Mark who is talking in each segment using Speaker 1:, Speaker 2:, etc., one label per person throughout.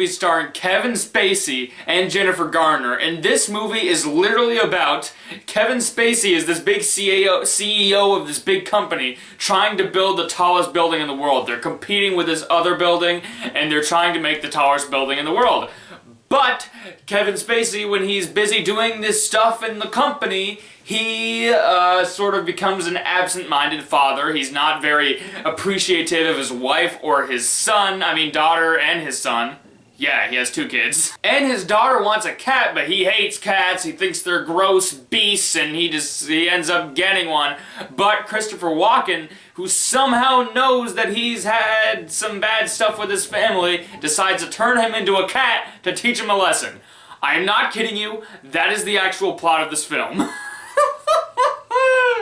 Speaker 1: movie starring Kevin Spacey and Jennifer Garner, and this movie is literally about Kevin Spacey is this big CEO of this big company trying to build the tallest building in the world. They're competing with this other building, and they're trying to make the tallest building in the world. But Kevin Spacey, when he's busy doing this stuff in the company, he sort of becomes an absent-minded father. He's not very appreciative of his wife or his son. I mean, daughter and his son. Yeah, he has 2 kids. And his daughter wants a cat, but he hates cats. He thinks they're gross beasts, and he ends up getting one. But Christopher Walken, who somehow knows that he's had some bad stuff with his family, decides to turn him into a cat to teach him a lesson. I am not kidding you. That is the actual plot of this film.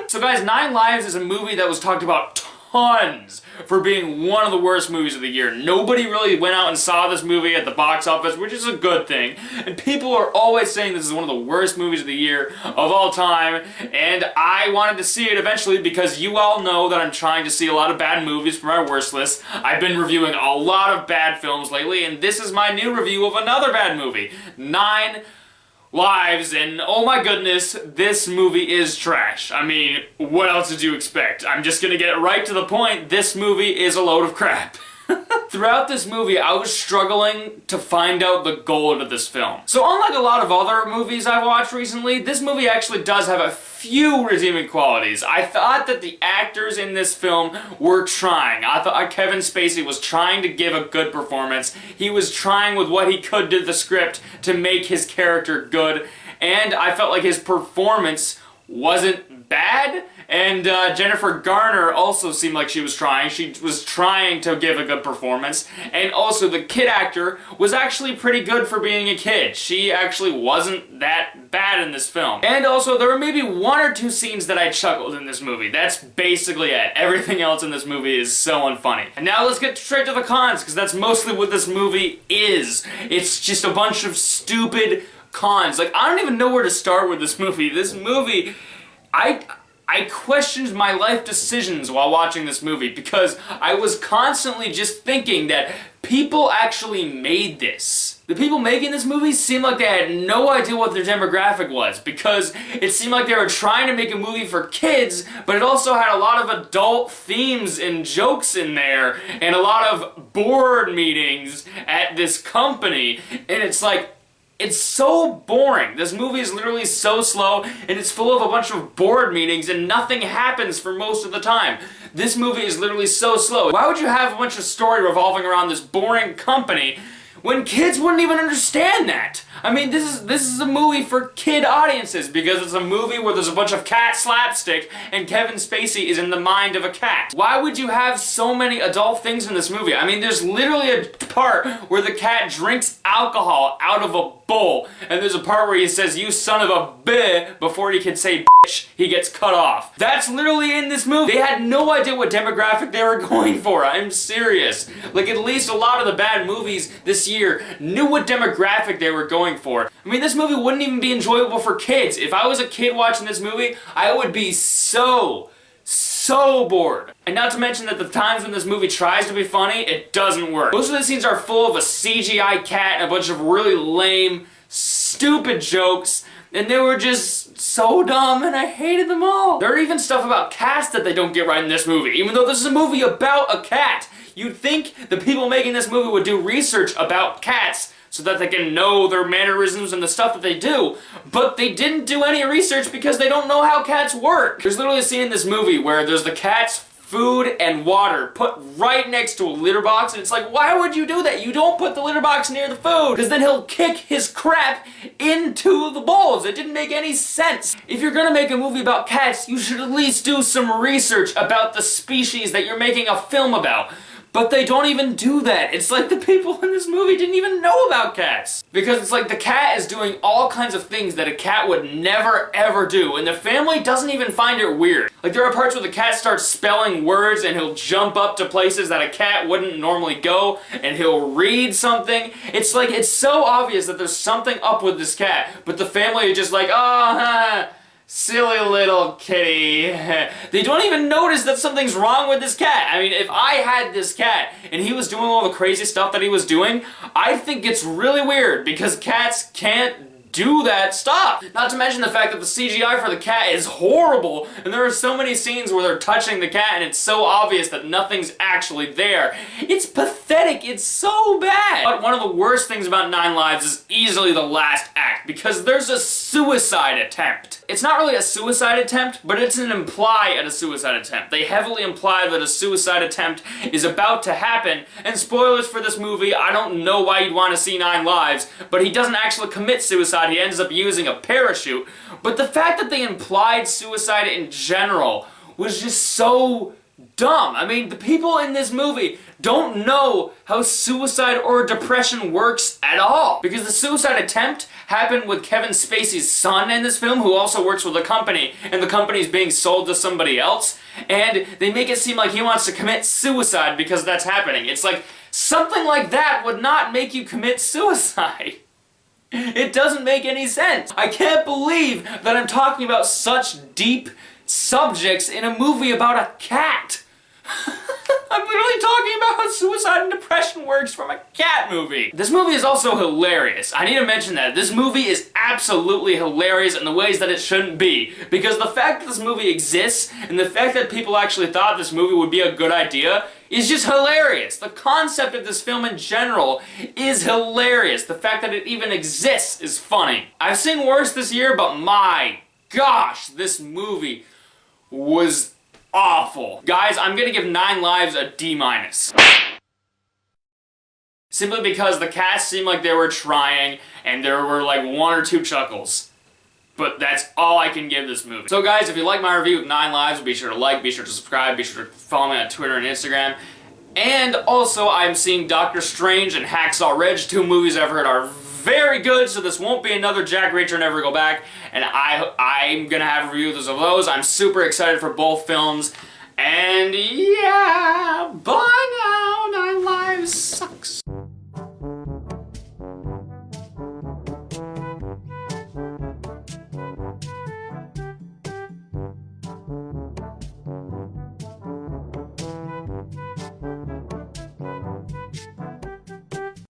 Speaker 1: So guys, 9 Lives is a movie that was talked about tons for being one of the worst movies of the year. Nobody really went out and saw this movie at the box office, which is a good thing. And people are always saying this is one of the worst movies of the year of all time. And I wanted to see it eventually because you all know that I'm trying to see a lot of bad movies for my worst list. I've been reviewing a lot of bad films lately, and this is my new review of another bad movie, 9 Lives, and oh my goodness, this movie is trash. I mean, what else did you expect? I'm just gonna get right to the point. This movie is a load of crap. Throughout this movie, I was struggling to find out the goal of this film. So unlike a lot of other movies I've watched recently, this movie actually does have a few redeeming qualities. I thought that the actors in this film were trying. I thought Kevin Spacey was trying to give a good performance. He was trying with what he could to the script to make his character good, and I felt like his performance wasn't bad. And Jennifer Garner also seemed like she was trying. She was trying to give a good performance. And also the kid actor was actually pretty good for being a kid. She actually wasn't that bad in this film. And also there were maybe 1 or 2 scenes that I chuckled in this movie. That's basically it. Everything else in this movie is so unfunny. And now let's get straight to the cons, because that's mostly what this movie is. It's just a bunch of stupid cons. Like, I don't even know where to start with this movie. This movie, I questioned my life decisions while watching this movie because I was constantly just thinking that people actually made this. The people making this movie seemed like they had no idea what their demographic was, because it seemed like they were trying to make a movie for kids, but it also had a lot of adult themes and jokes in there, and a lot of board meetings at this company, and it's like, it's so boring. This movie is literally so slow, and it's full of a bunch of board meetings, and nothing happens for most of the time. This movie is literally so slow. Why would you have a bunch of story revolving around this boring company when kids wouldn't even understand that? I mean, this is a movie for kid audiences because it's a movie where there's a bunch of cat slapstick and Kevin Spacey is in the mind of a cat. Why would you have so many adult things in this movie? I mean, there's literally a part where the cat drinks alcohol out of a bowl, and there's a part where he says, "You son of a bitch," before he can say bitch, he gets cut off. That's literally in this movie. They had no idea what demographic they were going for. I'm serious. Like, at least a lot of the bad movies this year knew what demographic they were going for. I mean, this movie wouldn't even be enjoyable for kids. If I was a kid watching this movie, I would be so bored. And not to mention that the times when this movie tries to be funny, it doesn't work. Most of the scenes are full of a CGI cat and a bunch of really lame, stupid jokes, and they were just so dumb, and I hated them all. There are even stuff about cats that they don't get right in this movie, even though this is a movie about a cat. You'd think the people making this movie would do research about cats so that they can know their mannerisms and the stuff that they do, but they didn't do any research because they don't know how cats work. There's literally a scene in this movie where there's the cat's food and water put right next to a litter box, and it's like, why would you do that? You don't put the litter box near the food, because then he'll kick his crap into the bowls. It didn't make any sense. If you're gonna make a movie about cats, you should at least do some research about the species that you're making a film about. But they don't even do that. It's like the people in this movie didn't even know about cats. Because it's like the cat is doing all kinds of things that a cat would never ever do, and the family doesn't even find it weird. Like, there are parts where the cat starts spelling words and he'll jump up to places that a cat wouldn't normally go, and he'll read something. It's like, it's so obvious that there's something up with this cat, but the family is just like, oh, silly little kitty. They don't even notice that something's wrong with this cat. I mean, if I had this cat and he was doing all the crazy stuff that he was doing, I think it's really weird because cats can't do that stuff. Not to mention the fact that the CGI for the cat is horrible, and there are so many scenes where they're touching the cat and it's so obvious that nothing's actually there. It's pathetic, it's so bad. But one of the worst things about 9 Lives is easily the last act, because there's a suicide attempt. It's not really a suicide attempt, but it's an imply at a suicide attempt. They heavily imply that a suicide attempt is about to happen, and spoilers for this movie, I don't know why you'd want to see 9 Lives, but he doesn't actually commit suicide. He ends up using a parachute. But the fact that they implied suicide in general was just so dumb. I mean, the people in this movie don't know how suicide or depression works at all. Because the suicide attempt happened with Kevin Spacey's son in this film, who also works with a company, and the company's being sold to somebody else, and they make it seem like he wants to commit suicide because that's happening. It's like, something like that would not make you commit suicide. It doesn't make any sense. I can't believe that I'm talking about such deep subjects in a movie about a cat. I'm literally talking about how suicide and depression works from a cat movie. This movie is also hilarious. I need to mention that. This movie is absolutely hilarious in the ways that it shouldn't be. Because the fact that this movie exists, and the fact that people actually thought this movie would be a good idea, is just hilarious. The concept of this film in general is hilarious. The fact that it even exists is funny. I've seen worse this year, but my gosh, this movie was awful. Guys, I'm gonna give 9 Lives a D-. Simply because the cast seemed like they were trying, and there were like 1 or 2 chuckles. But that's all I can give this movie. So guys, if you like my review of 9 Lives, be sure to like, be sure to subscribe, be sure to follow me on Twitter and Instagram. And also, I'm seeing Doctor Strange and Hacksaw Ridge, 2 movies I've heard are very good, so this won't be another Jack Reacher Never Go Back, and I'm gonna have reviews of those. I'm super excited for both films, and yeah, bye now!